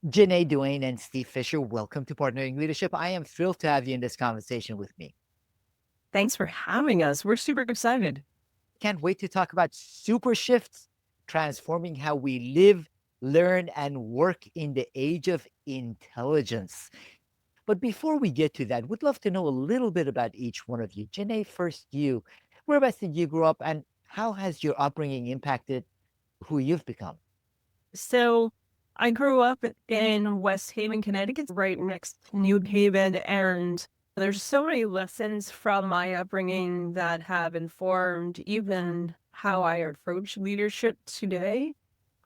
Ja-Nae Duane and Steve Fisher, welcome to Partnering Leadership. I am thrilled to have you in this conversation with me. Thanks for having us. We're super excited. Can't wait to talk about super shifts, transforming how we live, learn, and work in the age of intelligence. But before we get to that, would love to know a little bit about each one of you. Ja-Nae, first you. Whereabouts did you grow up, and how has your upbringing impacted who you've become? So, I grew up in West Haven, Connecticut, right next to New Haven, and there's so many lessons from my upbringing that have informed even how I approach leadership today.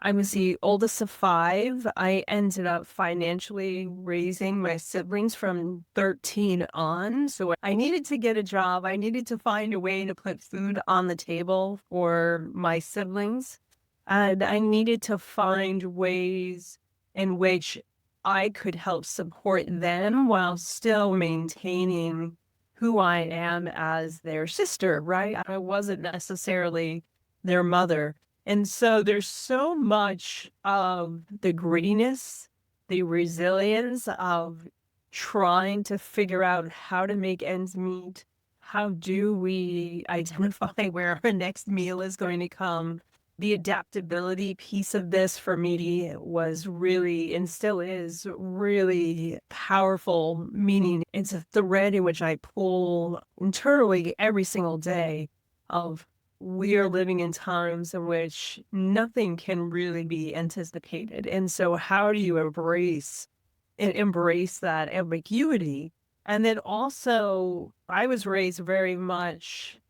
I was the oldest of five. I ended up financially raising my siblings from 13 on. So I needed to get a job. I needed to find a way to put food on the table for my siblings. And I needed to find ways in which I could help support them while still maintaining who I am as their sister, right? I wasn't necessarily their mother. And so there's so much of the grittiness, the resilience of trying to figure out how to make ends meet. How do we identify where our next meal is going to come? The adaptability piece of this for me was really, and still is, really powerful, meaning it's a thread in which I pull internally every single day of we are living in times in which nothing can really be anticipated. And so how do you embrace that ambiguity? And then also, I was raised very much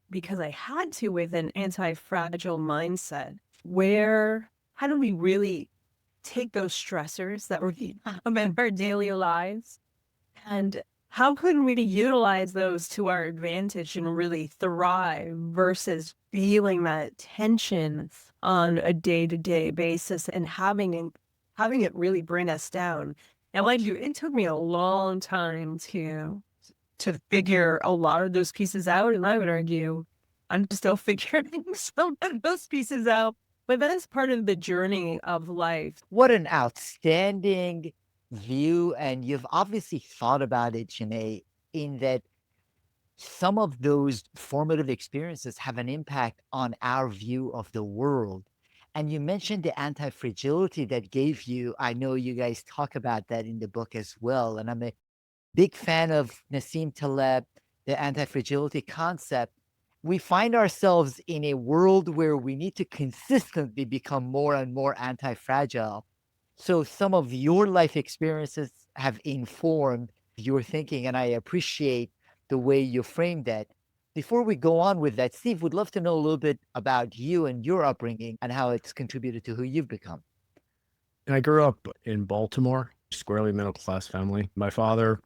because I had to with an anti-fragile mindset where how do we really take those stressors that we have in our daily lives and how can we utilize those to our advantage and really thrive versus feeling that tension on a day-to-day basis and having it really bring us down. And like you, it took me a long time to figure a lot of those pieces out. And I would argue I'm still figuring some of those pieces out. But that's part of the journey of life. What an outstanding view. And you've obviously thought about it, Ja-Nae, in that some of those formative experiences have an impact on our view of the world. And you mentioned the anti-fragility that gave you. I know you guys talk about that in the book as well. And I'm a big fan of Nassim Taleb, the anti-fragility concept. We find ourselves in a world where we need to consistently become more and more anti-fragile. So some of your life experiences have informed your thinking, and I appreciate the way you framed that. Before we go on with that, Steve, would love to know a little bit about you and your upbringing and how it's contributed to who you've become. I grew up in Baltimore, squarely middle class family. My father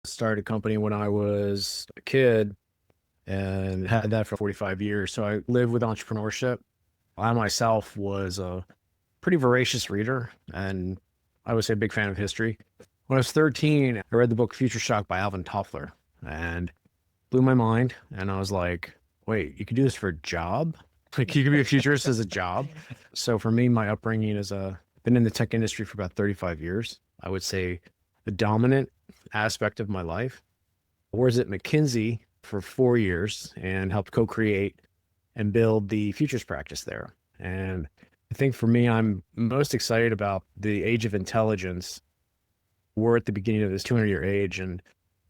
started a company when I was a kid and had that for 45 years. So I lived with entrepreneurship. I myself was a pretty voracious reader and I would say a big fan of history. When I was 13, I read the book Future Shock by Alvin Toffler and blew my mind. And I was like, wait, you could do this for a job? Like you could be a futurist as a job. So for me, my upbringing is been in the tech industry for about 35 years. I would say the dominant aspect of my life. I was at McKinsey for 4 years and helped co-create and build the futures practice there. And I think for me, I'm most excited about the age of intelligence. We're at the beginning of this 200-year age and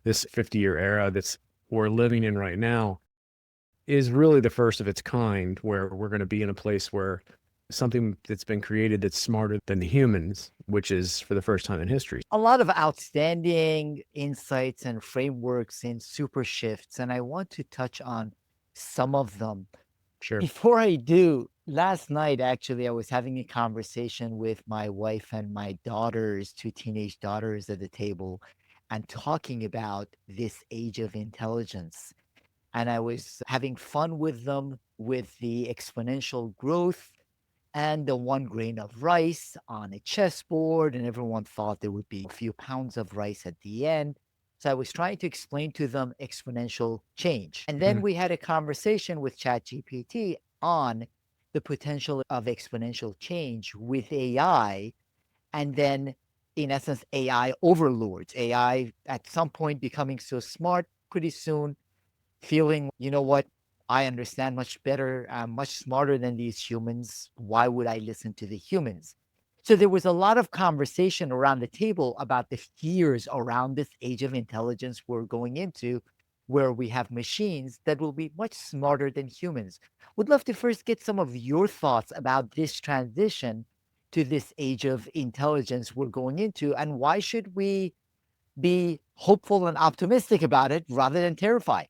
this 50-year era that's we're living in right now is really the first of its kind, where we're going to be in a place where something that's been created that's smarter than the humans, which is for the first time in history. A lot of outstanding insights and frameworks in super shifts, and I want to touch on some of them. Sure. Before I do, last night actually, I was having a conversation with my wife and my daughters, two teenage daughters at the table, and talking about this age of intelligence. And I was having fun with them with the exponential growth and the 1 grain of rice on a chessboard, and everyone thought there would be a few pounds of rice at the end. So I was trying to explain to them exponential change. And then we had a conversation with ChatGPT on the potential of exponential change with AI. and then, in essence, AI overlords. AI at some point becoming so smart pretty soon, feeling, you know what, I understand much better, I'm much smarter than these humans. Why would I listen to the humans? So there was a lot of conversation around the table about the fears around this age of intelligence we're going into, where we have machines that will be much smarter than humans. Would love to first get some of your thoughts about this transition to this age of intelligence we're going into, and why should we be hopeful and optimistic about it rather than terrified?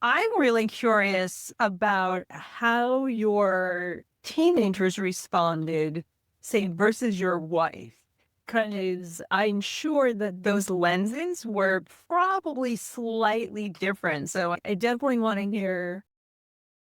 I'm really curious about how your teenagers responded, say, versus your wife. Because I'm sure that those lenses were probably slightly different. So I definitely want to hear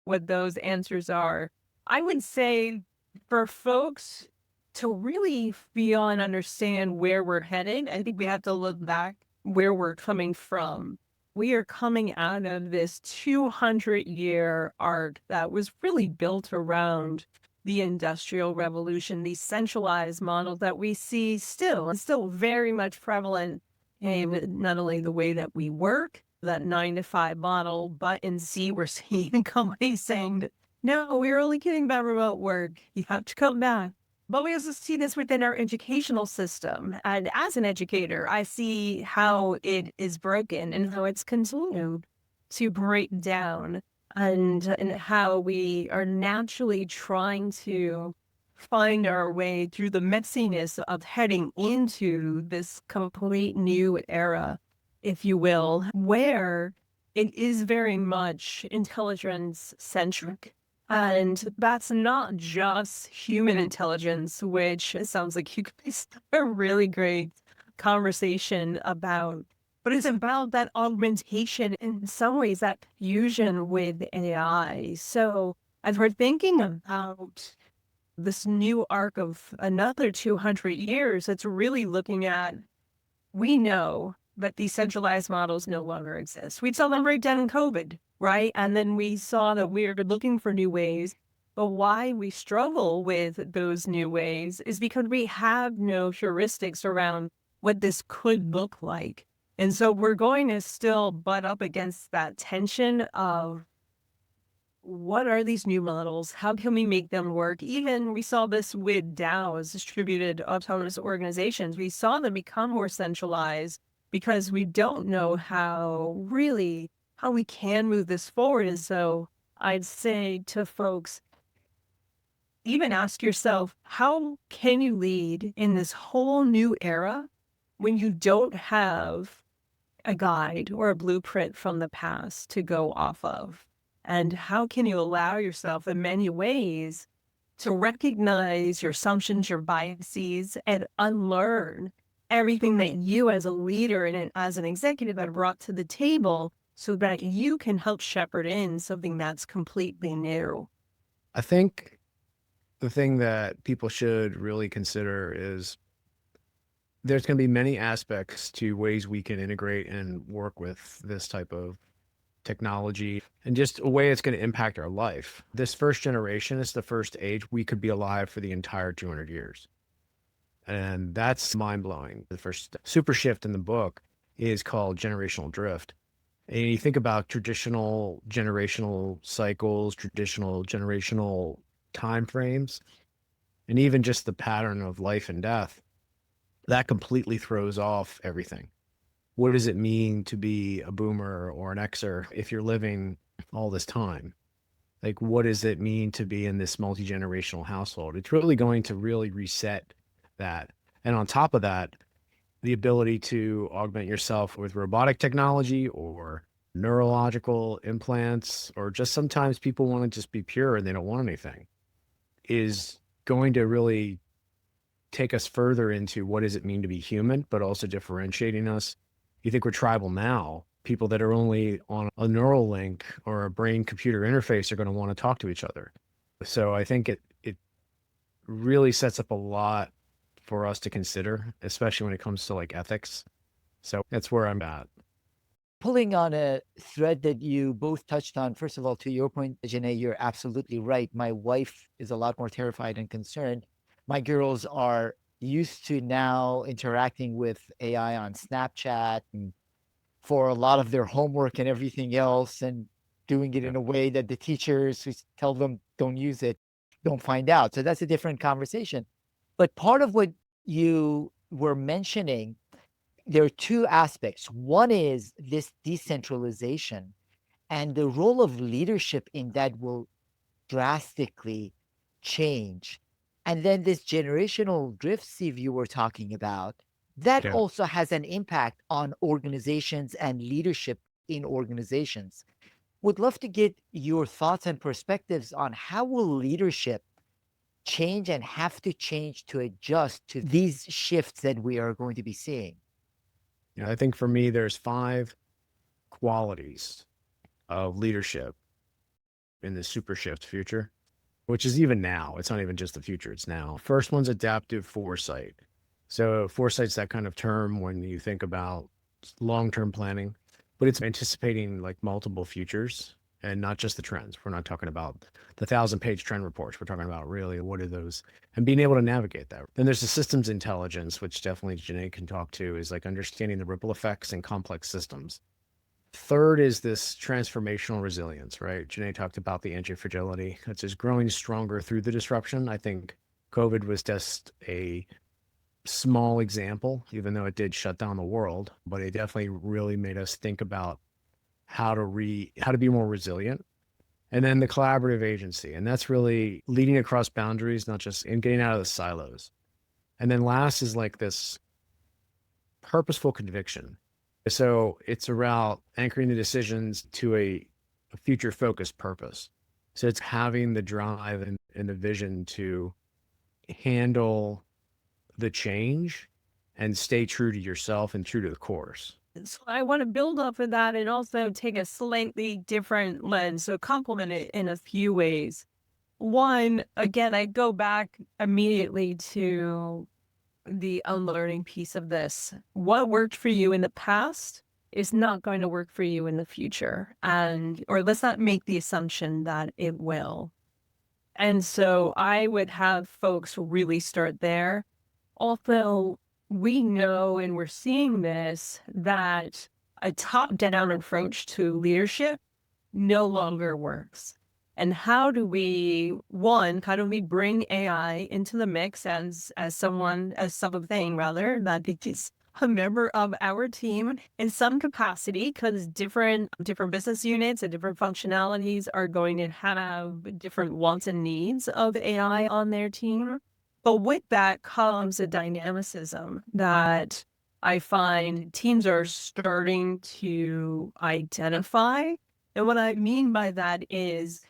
what those answers are. I would say for folks to really feel and understand where we're headed, I think we have to look back where we're coming from. We are coming out of this 200-year arc that was really built around the Industrial Revolution, these centralized models that we see still very much prevalent in not only the way that we work, that 9 to 5 model, but in C, we're seeing companies saying that, no, we're only kidding about remote work. You have to come back. But we also see this within our educational system. And as an educator, I see how it is broken and how it's continued to break down, and how we are naturally trying to find our way through the messiness of heading into this complete new era, if you will, where it is very much intelligence centric. And that's not just human intelligence, which it sounds like you could be a really great conversation about, but it's about that augmentation, in some ways, that fusion with AI. So as we're thinking about this new arc of another 200 years, it's really looking at, we know that these centralized models no longer exist. We saw them break down in COVID, right? And then we saw that we are looking for new ways. But why we struggle with those new ways is because we have no heuristics around what this could look like. And so we're going to still butt up against that tension of, what are these new models? How can we make them work? Even we saw this with DAOs, distributed autonomous organizations. We saw them become more centralized because we don't know how we can move this forward. And so I'd say to folks, even ask yourself, how can you lead in this whole new era when you don't have a guide or a blueprint from the past to go off of? And how can you allow yourself in many ways to recognize your assumptions, your biases, and unlearn everything that you as a leader and as an executive have brought to the table so that you can help shepherd in something that's completely new? I think the thing that people should really consider is there's going to be many aspects to ways we can integrate and work with this type of technology and just a way it's going to impact our life. This first generation is the first age we could be alive for the entire 200 years. And that's mind blowing. The first super shift in the book is called generational drift. And you think about traditional generational cycles, traditional generational time frames, and even just the pattern of life and death, that completely throws off everything. What does it mean to be a boomer or an Xer if you're living all this time? Like, what does it mean to be in this multi-generational household? It's really going to really reset that. And on top of that, the ability to augment yourself with robotic technology or neurological implants, or just sometimes people want to just be pure and they don't want anything, is going to really take us further into what does it mean to be human, but also differentiating us. You think we're tribal now, people that are only on a neural link or a brain computer interface are going to want to talk to each other. So I think it really sets up a lot for us to consider, especially when it comes to like ethics. So that's where I'm at. Pulling on a thread that you both touched on, first of all, to your point, Ja-Nae, you're absolutely right. My wife is a lot more terrified and concerned. My girls are used to now interacting with AI on Snapchat and for a lot of their homework and everything else, and doing it Yeah. in a way that the teachers who tell them don't use it don't find out. So that's a different conversation. But part of what you were mentioning, there are two aspects. One is this decentralization, and the role of leadership in that will drastically change. And then this generational drift, Steve, you were talking about, that Yeah. also has an impact on organizations and leadership in organizations. Would love to get your thoughts and perspectives on how will leadership change and have to change to adjust to these shifts that we are going to be seeing. Yeah. I think for me, there's 5 qualities of leadership in the super shift future, which is even now. It's not even just the future, it's now. First one's adaptive foresight. So, foresight's that kind of term when you think about long term planning, but it's anticipating like multiple futures and not just the trends. We're not talking about the 1,000-page trend reports. We're talking about really what are those and being able to navigate that. Then there's the systems intelligence, which definitely Ja-Nae can talk to, is like understanding the ripple effects in complex systems. Third is this transformational resilience, right? Ja-Nae talked about the anti-fragility. It's just growing stronger through the disruption. I think COVID was just a small example, even though it did shut down the world, but it definitely really made us think about how to be more resilient. And then the collaborative agency, and that's really leading across boundaries, not just in getting out of the silos. And then last is like this purposeful conviction. So it's about anchoring the decisions to a future focused purpose. So it's having the drive and the vision to handle the change and stay true to yourself and true to the course. So I want to build off of that and also take a slightly different lens, so complement it in a few ways. One, again, I go back immediately to the unlearning piece of this. What worked for you in the past is not going to work for you in the future. Or let's not make the assumption that it will. And so I would have folks really start there. Also, we know, and we're seeing this, that a top-down approach to leadership no longer works. And how do we bring AI into the mix as something rather, that it is a member of our team in some capacity, because different business units and different functionalities are going to have different wants and needs of AI on their team. But with that comes a dynamicism that I find teams are starting to identify. And what I mean by that is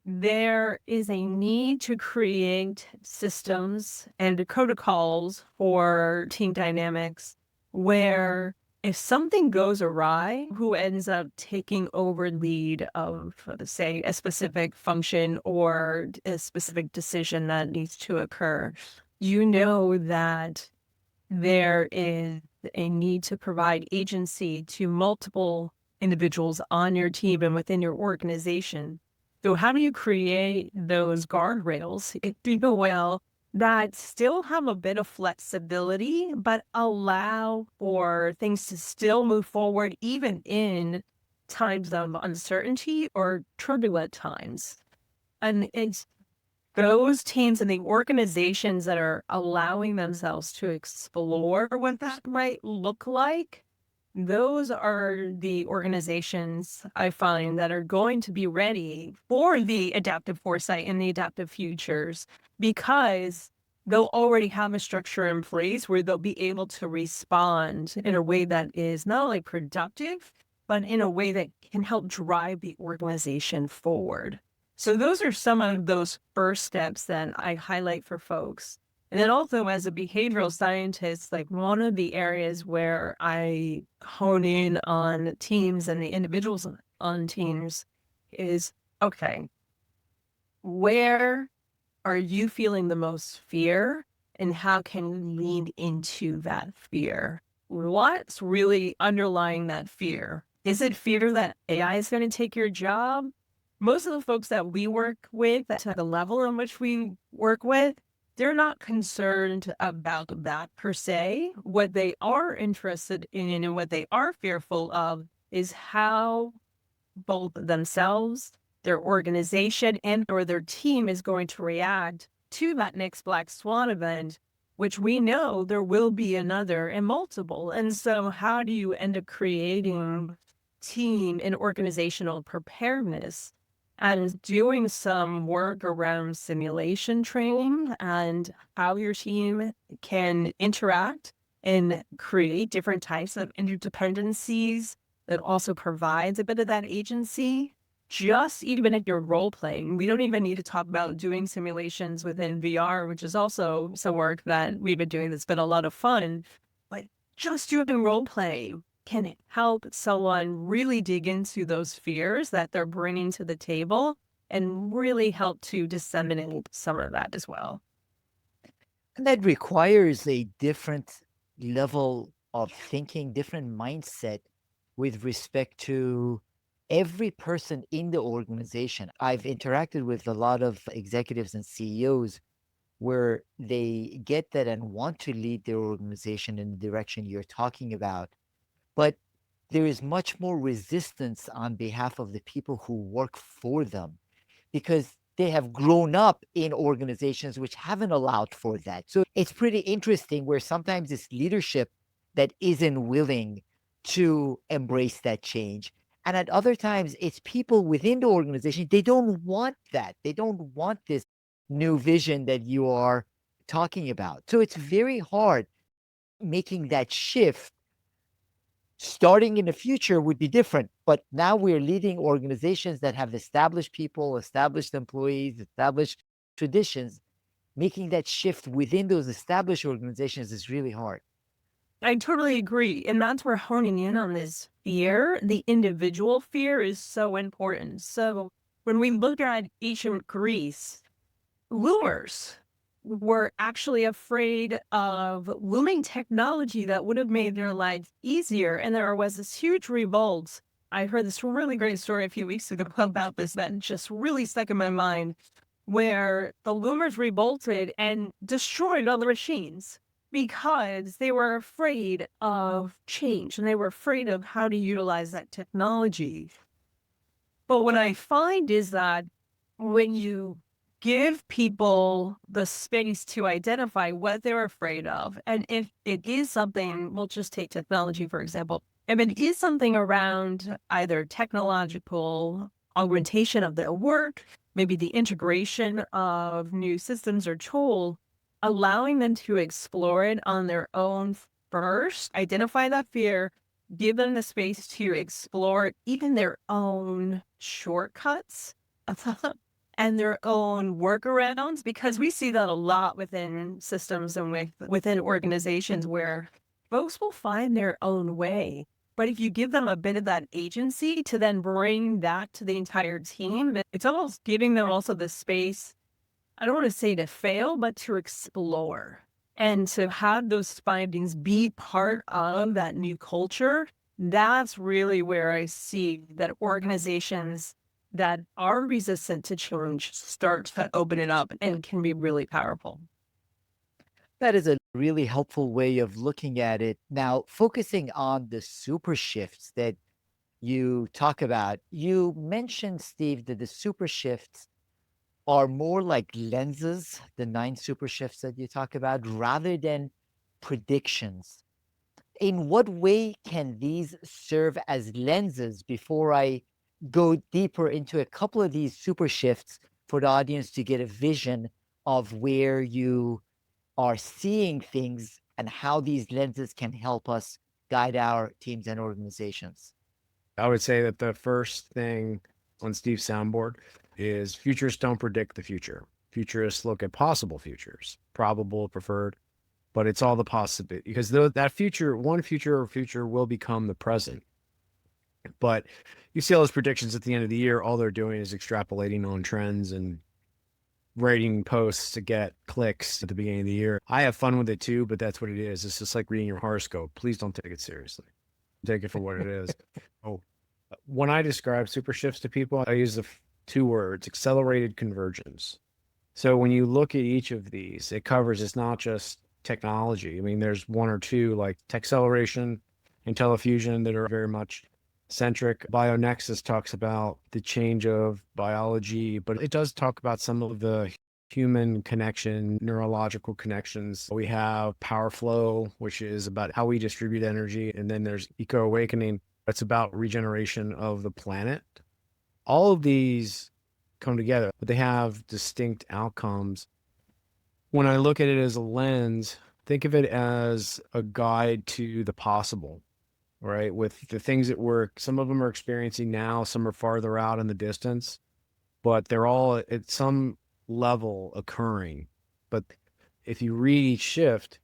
there is a need to create systems and protocols for team dynamics where if something goes awry, who ends up taking over lead of, say, a specific function or a specific decision that needs to occur, you know that there is a need to provide agency to multiple individuals on your team and within your organization. So how do you create those guardrails, if you will, that still have a bit of flexibility, but allow for things to still move forward, even in times of uncertainty or turbulent times? And it's those teams and the organizations that are allowing themselves to explore what that might look like, those are the organizations I find that are going to be ready for the adaptive foresight and the adaptive futures, because they'll already have a structure in place where they'll be able to respond in a way that is not only productive, but in a way that can help drive the organization forward. So those are some of those first steps that I highlight for folks. And then also as a behavioral scientist, like one of the areas where I hone in on teams and the individuals on teams is, okay, where are you feeling the most fear and how can we lean into that fear? What's really underlying that fear? Is it fear that AI is going to take your job? Most of the folks that we work with, at the level in which we work with, they're not concerned about that per se. What they are interested in and what they are fearful of is how both themselves, their organization, and or their team is going to react to that next Black Swan event, which we know there will be another and multiple. And so how do you end up creating team and organizational preparedness and doing some work around simulation training and how your team can interact and create different types of interdependencies that also provides a bit of that agency, just even if you're role playing. We don't even need to talk about doing simulations within VR, which is also some work that we've been doing that's been a lot of fun. But just doing role play can help someone really dig into those fears that they're bringing to the table and really help to disseminate some of that as well. And that requires a different level of thinking, different mindset with respect to every person in the organization. I've interacted with a lot of executives and CEOs where they get that and want to lead their organization in the direction you're talking about. But there is much more resistance on behalf of the people who work for them because they have grown up in organizations which haven't allowed for that. So it's pretty interesting where sometimes it's leadership that isn't willing to embrace that change. And at other times, it's people within the organization, they don't want that. They don't want this new vision that you are talking about. So it's very hard making that shift. Starting in the future would be different, but now we're leading organizations that have established people, established employees, established traditions. Making that shift within those established organizations is really hard. I totally agree. And that's where honing in on this fear, the individual fear, is so important. So when we look at ancient Greece, loomers were actually afraid of looming technology that would have made their life easier. And there was this huge revolt. I heard this really great story a few weeks ago about this that just really stuck in my mind, where the loomers revolted and destroyed all the machines because they were afraid of change and they were afraid of how to utilize that technology. But what I find is that when you give people the space to identify what they're afraid of, and if it is something, we'll just take technology, for example. If it is something around either technological augmentation of their work, maybe the integration of new systems or tool, allowing them to explore it on their own first, identify that fear, give them the space to explore even their own shortcuts and their own workarounds, because we see that a lot within systems and within organizations where folks will find their own way. But if you give them a bit of that agency to then bring that to the entire team, it's almost giving them also the space, I don't want to say to fail, but to explore and to have those findings be part of that new culture. That's really where I see that organizations that are resistant to change start to open it up and can be really powerful. That is a really helpful way of looking at it. Now, focusing on the super shifts that you talk about, you mentioned, Steve, that the super shifts are more like lenses, the 9 super shifts that you talk about, rather than predictions. In what way can these serve as lenses before I go deeper into a couple of these super shifts for the audience to get a vision of where you are seeing things and how these lenses can help us guide our teams and organizations? I would say that the first thing on Steve's soundboard is futurists don't predict the future. Futurists look at possible futures, probable, preferred, but it's all the possibility, because that future, one future or future will become the present. But you see all those predictions at the end of the year, all they're doing is extrapolating on trends and writing posts to get clicks at the beginning of the year. I have fun with it too, but that's what it is. It's just like reading your horoscope. Please don't take it seriously. Take it for what it is. Oh, when I describe super shifts to people, I use the two words: accelerated convergence. So when you look at each of these, it covers, it's not just technology. I mean, there's one or two like acceleration and telefusion that are very much centric. BioNexus talks about the change of biology, but it does talk about some of the human connection, neurological connections. We have power flow, which is about how we distribute energy. And then there's eco awakening. That's about regeneration of the planet. All of these come together, but they have distinct outcomes. When I look at it as a lens, think of it as a guide to the possible, right? With the things that some of them are experiencing now, some are farther out in the distance, but they're all at some level occurring. But if you read each shift,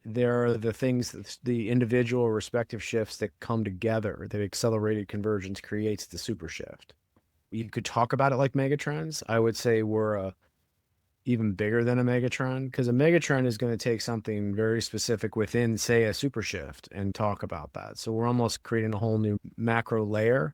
there are the things, the individual respective shifts that come together, that accelerated convergence creates the super shift. You could talk about it like megatrends. I would say we're even bigger than a megatrend, because a megatrend is going to take something very specific within, say, a super shift and talk about that. So we're almost creating a whole new macro layer.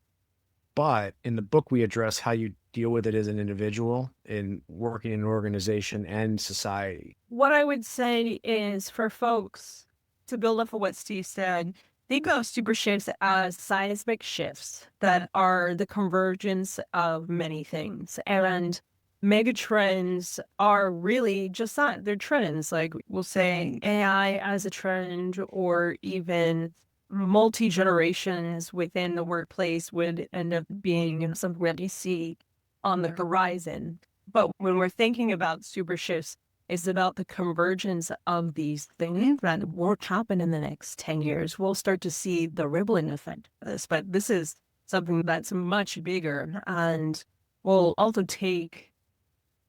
But in the book, we address how you deal with it as an individual in working in an organization and society. What I would say is for folks, to build off of what Steve said, think of super shifts as seismic shifts that are the convergence of many things. And megatrends are really just that. They're trends. Like we'll say AI as a trend, or even multi-generations within the workplace would end up being something that you see on the horizon. But when we're thinking about super shifts, it's about the convergence of these things that won't happen in the next 10 years. We'll start to see the rippling effect of this, but this is something that's much bigger and will also take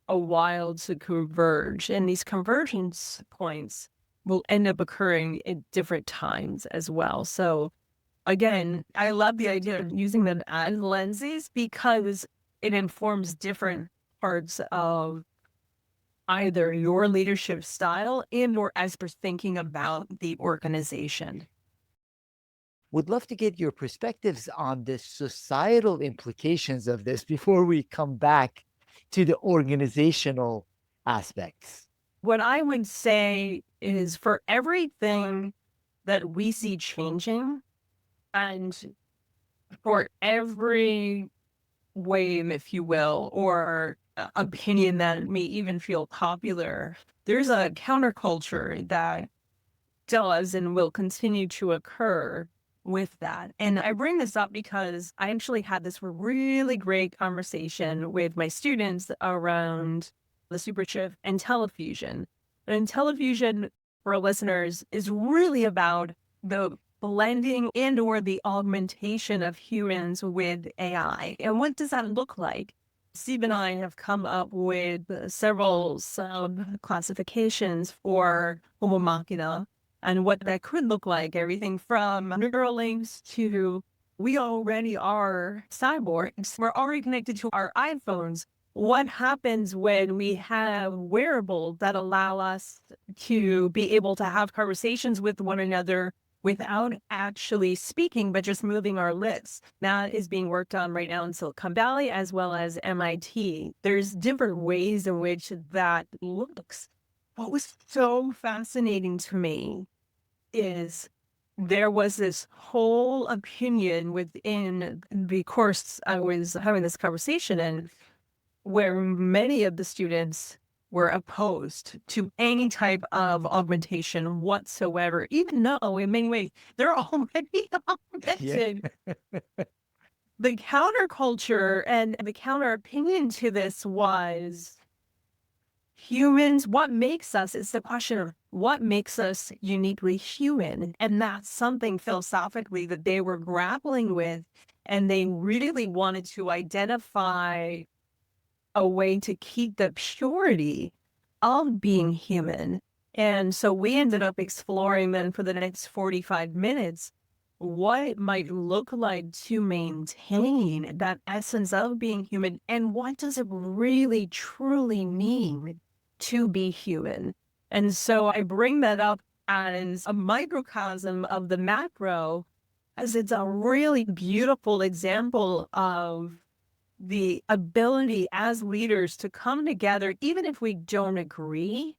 a while to converge. And these convergence points will end up occurring at different times as well. So again, I love the idea of using them as lenses because it informs different parts of either your leadership style and or as we're thinking about the organization. Would love to get your perspectives on the societal implications of this before we come back to the organizational aspects. What I would say is for everything that we see changing and for every wave, if you will, or opinion that may even feel popular, there's a counterculture that does and will continue to occur with that. And I bring this up because I actually had this really great conversation with my students around the super shift and telefusion. And telefusion, for our listeners, is really about the blending and or the augmentation of humans with AI. And what does that look like? Steve and I have come up with several sub-classifications for Homo Machina and what that could look like. Everything from neural links to we already are cyborgs. We're already connected to our iPhones. What happens when we have wearables that allow us to be able to have conversations with one another without actually speaking, but just moving our lips? That is being worked on right now in Silicon Valley as well as MIT. There's different ways in which that looks. What was so fascinating to me is there was this whole opinion within the course I was having this conversation in, where many of the students were opposed to any type of augmentation whatsoever, even though in many ways they're already augmented. The counterculture and the counter opinion to this was humans, what makes us, is the question of what makes us uniquely human. And that's something philosophically that they were grappling with. And they really wanted to identify a way to keep the purity of being human. And so we ended up exploring then for the next 45 minutes what it might look like to maintain that essence of being human, and what does it really truly mean to be human. And so I bring that up as a microcosm of the macro, as it's a really beautiful example of the ability as leaders to come together, even if we don't agree,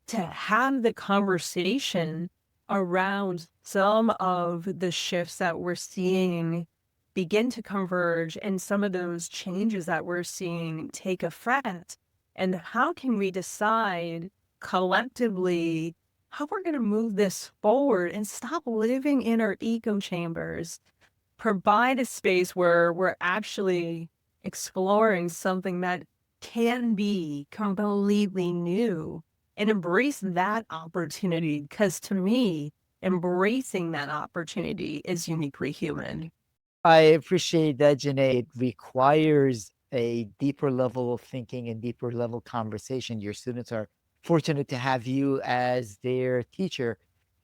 to have the conversation around some of the shifts that we're seeing begin to converge and some of those changes that we're seeing take effect. And how can we decide collectively how we're going to move this forward and stop living in our echo chambers, provide a space where we're actually exploring something that can be completely new and embrace that opportunity. Because to me, embracing that opportunity is uniquely human. I appreciate that, Ja-Nae. It requires a deeper level of thinking and deeper level conversation. Your students are fortunate to have you as their teacher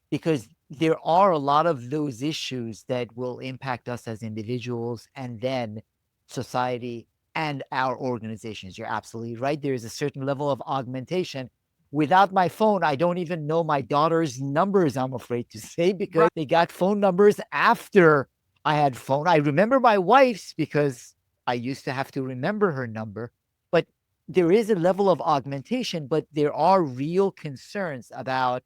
because there are a lot of those issues that will impact us as individuals and then society and our organizations. You're absolutely right. There is a certain level of augmentation. Without my phone, I don't even know my daughter's numbers, I'm afraid to say, because they got phone numbers after I had phone. I remember my wife's because I used to have to remember her number, but there is a level of augmentation, but there are real concerns about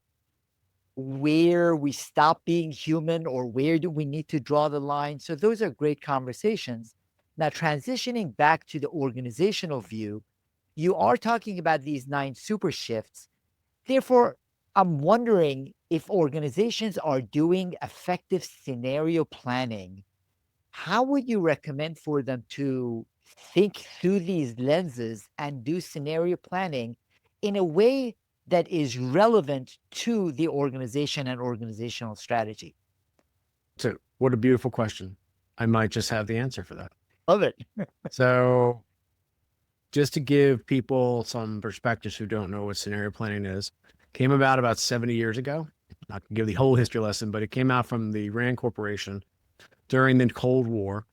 where we stop being human or where do we need to draw the line. So those are great conversations. Now, transitioning back to the organizational view, you are talking about these 9 super shifts. Therefore, I'm wondering if organizations are doing effective scenario planning, how would you recommend for them to think through these lenses and do scenario planning in a way that is relevant to the organization and organizational strategy? So, what a beautiful question. I might just have the answer for that. Love it. So, just to give people some perspectives who don't know what scenario planning is, came about 70 years ago. Not to give the whole history lesson, but it came out from the Rand Corporation during the Cold War,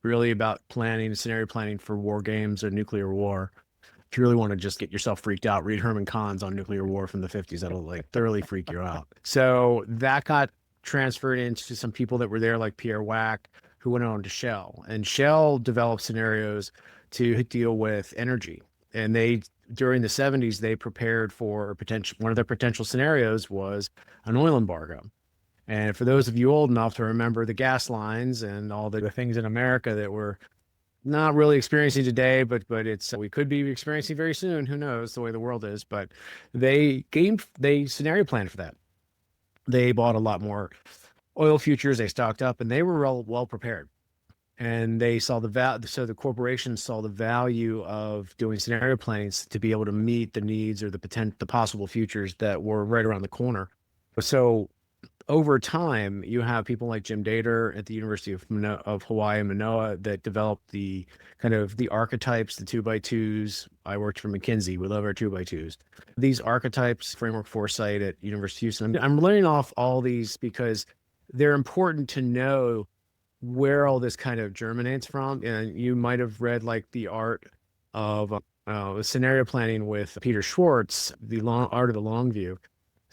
really about planning, scenario planning for war games or nuclear war. If you really want to just get yourself freaked out, read Herman Kahn's on nuclear war from the 50s. That'll like thoroughly freak you out. So that got transferred into some people that were there, like Pierre Wack, who went on to Shell. And Shell developed scenarios to deal with energy. And they, during the 70s, they prepared for potential, one of their potential scenarios was an oil embargo. And for those of you old enough to remember the gas lines and all the things in America that we're not really experiencing today, but it's we could be experiencing very soon. Who knows the way the world is? But they scenario planned for that. They bought a lot more oil futures. They stocked up, and they were well prepared. And they saw the value. So the corporations saw the value of doing scenario planning to be able to meet the needs or the possible futures that were right around the corner. So over time, you have people like Jim Dater at the University of Hawaii, Manoa, that developed the kind of the archetypes, the 2x2s. I worked for McKinsey. We love our 2x2s. These archetypes, framework Foresight at University of Houston. I'm learning off all these because they're important to know where all this kind of germinates from. And you might have read like the art of scenario planning with Peter Schwartz, the art of the long view.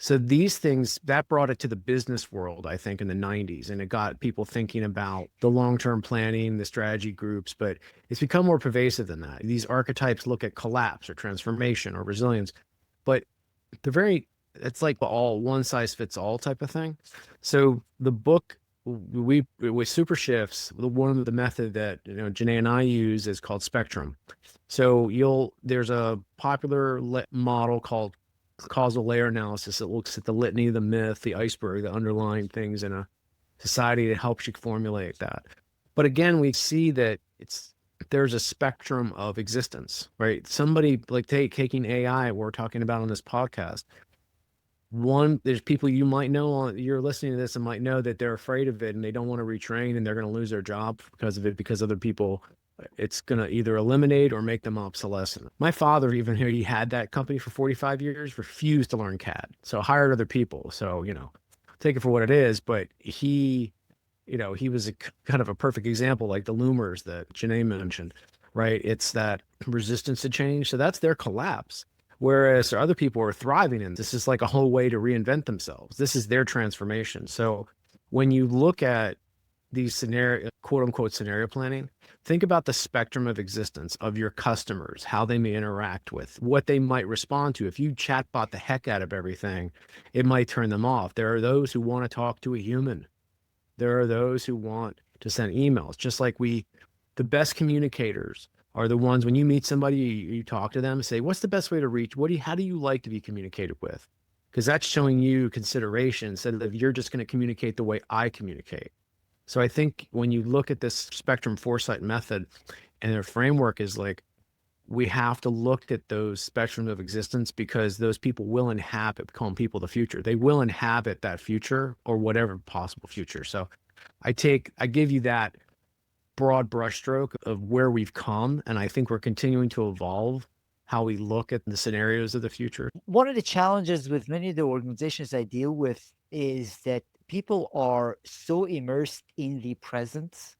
So these things, that brought it to the business world, I think, in the 90s. And it got people thinking about the long-term planning, the strategy groups, but it's become more pervasive than that. These archetypes look at collapse or transformation or resilience, but it's like all one size fits all type of thing. So the book, with super shifts, one of the method that Ja-Nae and I use is called spectrum. So there's a popular model called causal layer analysis. It looks at the litany, the myth, the iceberg, the underlying things in a society that helps you formulate that. But again, we see that there's a spectrum of existence, right? Somebody like taking AI, we're talking about on this podcast. There's people you might know you're listening to this and might know that they're afraid of it and they don't want to retrain and they're going to lose their job because of it, because other people, it's going to either eliminate or make them obsolescent. My father, even here, he had that company for 45 years, refused to learn CAD. So hired other people. So, take it for what it is. But he was kind of a perfect example, like the loomers that Ja-Nae mentioned, right? It's that resistance to change. So that's their collapse. Whereas other people are thriving in this is like a whole way to reinvent themselves. This is their transformation. So when you look at these scenario, quote unquote, scenario planning, think about the spectrum of existence of your customers, how they may interact with, what they might respond to. If you chatbot the heck out of everything, it might turn them off. There are those who want to talk to a human. There are those who want to send emails, just like the best communicators are the ones when you meet somebody, you talk to them, say, what's the best way to reach? How do you like to be communicated with? Because that's showing you consideration instead of you're just going to communicate the way I communicate. So I think when you look at this spectrum foresight method and their framework is like, we have to look at those spectrums of existence because those people will inhabit, calling people the future. They will inhabit that future or whatever possible future. So I give you that broad brushstroke of where we've come. And I think we're continuing to evolve how we look at the scenarios of the future. One of the challenges with many of the organizations I deal with is that people are so immersed in the present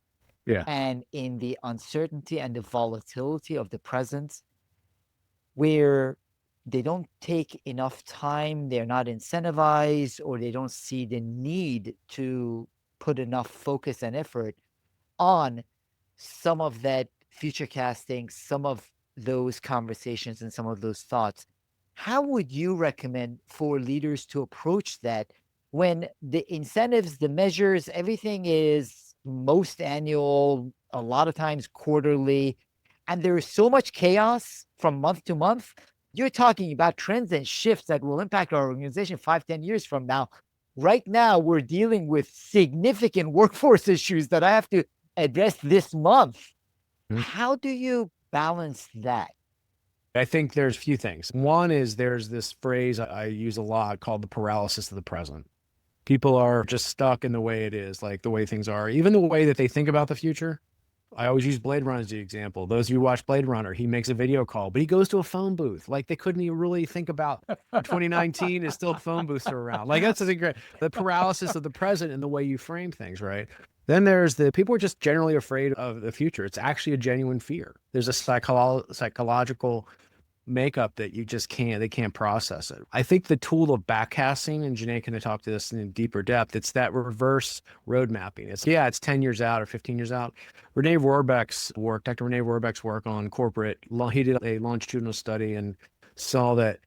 Yeah. and in the uncertainty and the volatility of the present, where they don't take enough time, they're not incentivized, or they don't see the need to put enough focus and effort on some of that future casting, some of those conversations, and some of those thoughts. How would you recommend for leaders to approach that when the incentives, the measures, everything is most annual, a lot of times quarterly, and there is so much chaos from month to month? You're talking about trends and shifts that will impact our organization 5, 10 years from now. Right now, we're dealing with significant workforce issues that I have to address this month. Mhm. How do you balance that? I think there's a few things. One is there's this phrase I use a lot called the paralysis of the present. People are just stuck in the way it is, like the way things are, even the way that they think about the future. I always use Blade Runner as the example. Those of you who watch Blade Runner, he makes a video call, but he goes to a phone booth. Like they couldn't even really think about 2019 is still phone booths are around. Like that's the paralysis of the present and the way you frame things, right? Then there's the people are just generally afraid of the future. It's actually a genuine fear. There's a psychological makeup that they can't process it. I think the tool of backcasting, and Ja-Nae can talk to this in deeper depth, it's that reverse road mapping. It's 10 years out or 15 years out. Dr. René Rohrbeck's work on corporate, he did a longitudinal study and saw that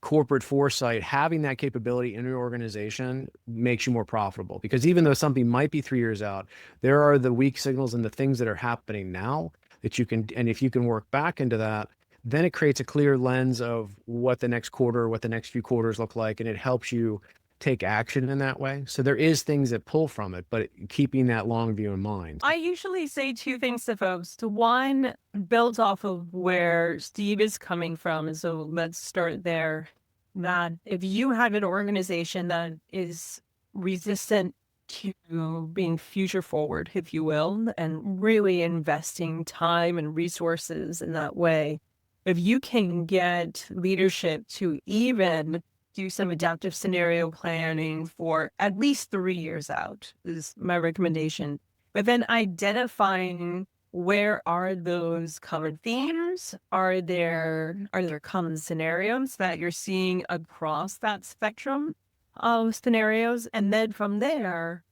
corporate foresight, having that capability in your organization makes you more profitable, because even though something might be 3 years out, there are the weak signals and the things that are happening now that you can, and if you can work back into that, then it creates a clear lens of what the next quarter, what the next few quarters look like, and it helps you take action in that way. So there is things that pull from it, but keeping that long view in mind. I usually say two things to folks. One, built off of where Steve is coming from. So let's start there. That if you have an organization that is resistant to being future forward, if you will, and really investing time and resources in that way, if you can get leadership to even do some adaptive scenario planning for at least 3 years out is my recommendation. But then identifying where are those common themes? Are there common scenarios that you're seeing across that spectrum of scenarios? And then from there,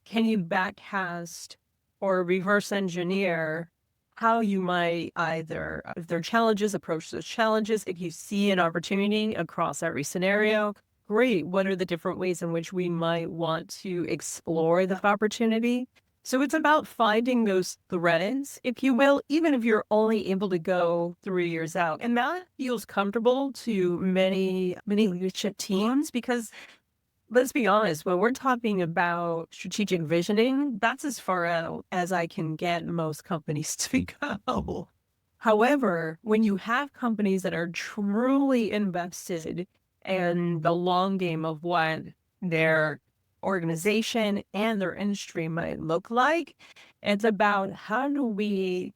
can you backcast or reverse engineer how you might either, if there are challenges, approach those challenges. If you see an opportunity across every scenario, great. What are the different ways in which we might want to explore that opportunity? So it's about finding those threads, if you will, even if you're only able to go 3 years out. And that feels comfortable to many leadership teams, because let's be honest, when we're talking about strategic visioning, that's as far out as I can get most companies to go. However, when you have companies that are truly invested in the long game of what their organization and their industry might look like, it's about how do we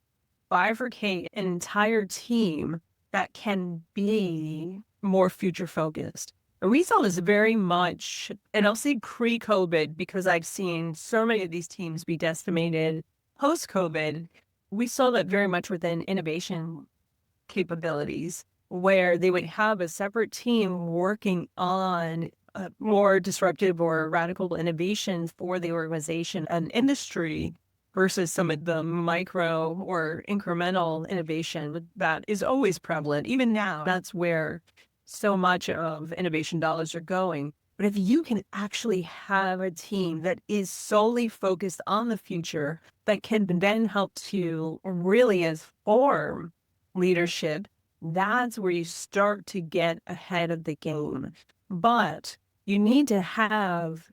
bifurcate an entire team that can be more future focused. And we saw this very much, and I'll say pre-COVID, because I've seen so many of these teams be decimated post-COVID. We saw that very much within innovation capabilities, where they would have a separate team working on more disruptive or radical innovations for the organization and industry versus some of the micro or incremental innovation that is always prevalent. Even now, that's where so much of innovation dollars are going. But if you can actually have a team that is solely focused on the future, that can then help to really inform leadership, that's where you start to get ahead of the game. But you need to have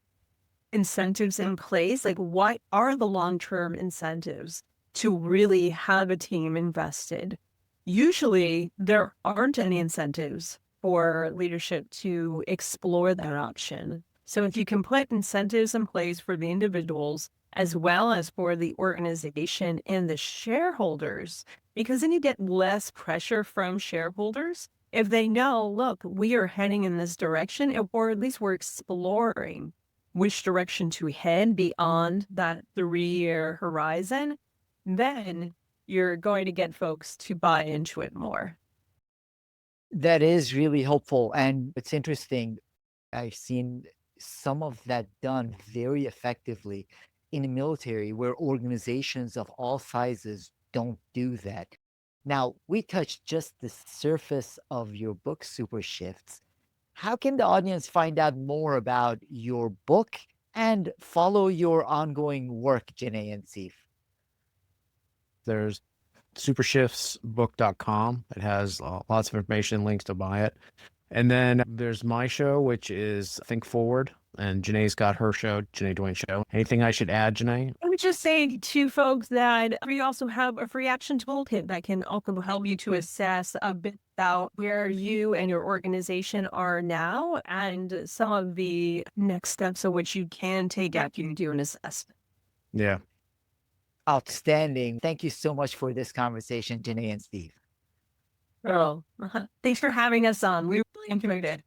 incentives in place. Like, what are the long-term incentives to really have a team invested? Usually, there aren't any incentives for leadership to explore that option. So if you can put incentives in place for the individuals as well as for the organization and the shareholders, because then you get less pressure from shareholders if they know, look, we are heading in this direction, or at least we're exploring which direction to head beyond that 3-year horizon, then you're going to get folks to buy into it more. That is really helpful. And it's interesting. I've seen some of that done very effectively in the military, where organizations of all sizes don't do that. Now, we touched just the surface of your book, Super Shifts. How can the audience find out more about your book and follow your ongoing work, Ja-Nae and Seif? There's supershiftsbook.com. It has lots of information, links to buy it. And then there's my show, which is Think Forward. And Ja-Nae's got her show, Ja-Nae Duane Show. Anything I should add, Ja-Nae? I would just say to folks that we also have a free action toolkit that can also help you to assess a bit about where you and your organization are now and some of the next steps of which you can take after you do an assessment. Yeah. Outstanding. Thank you so much for this conversation, Ja-Nae and Seif. Oh, thanks for having us on. We really enjoyed it.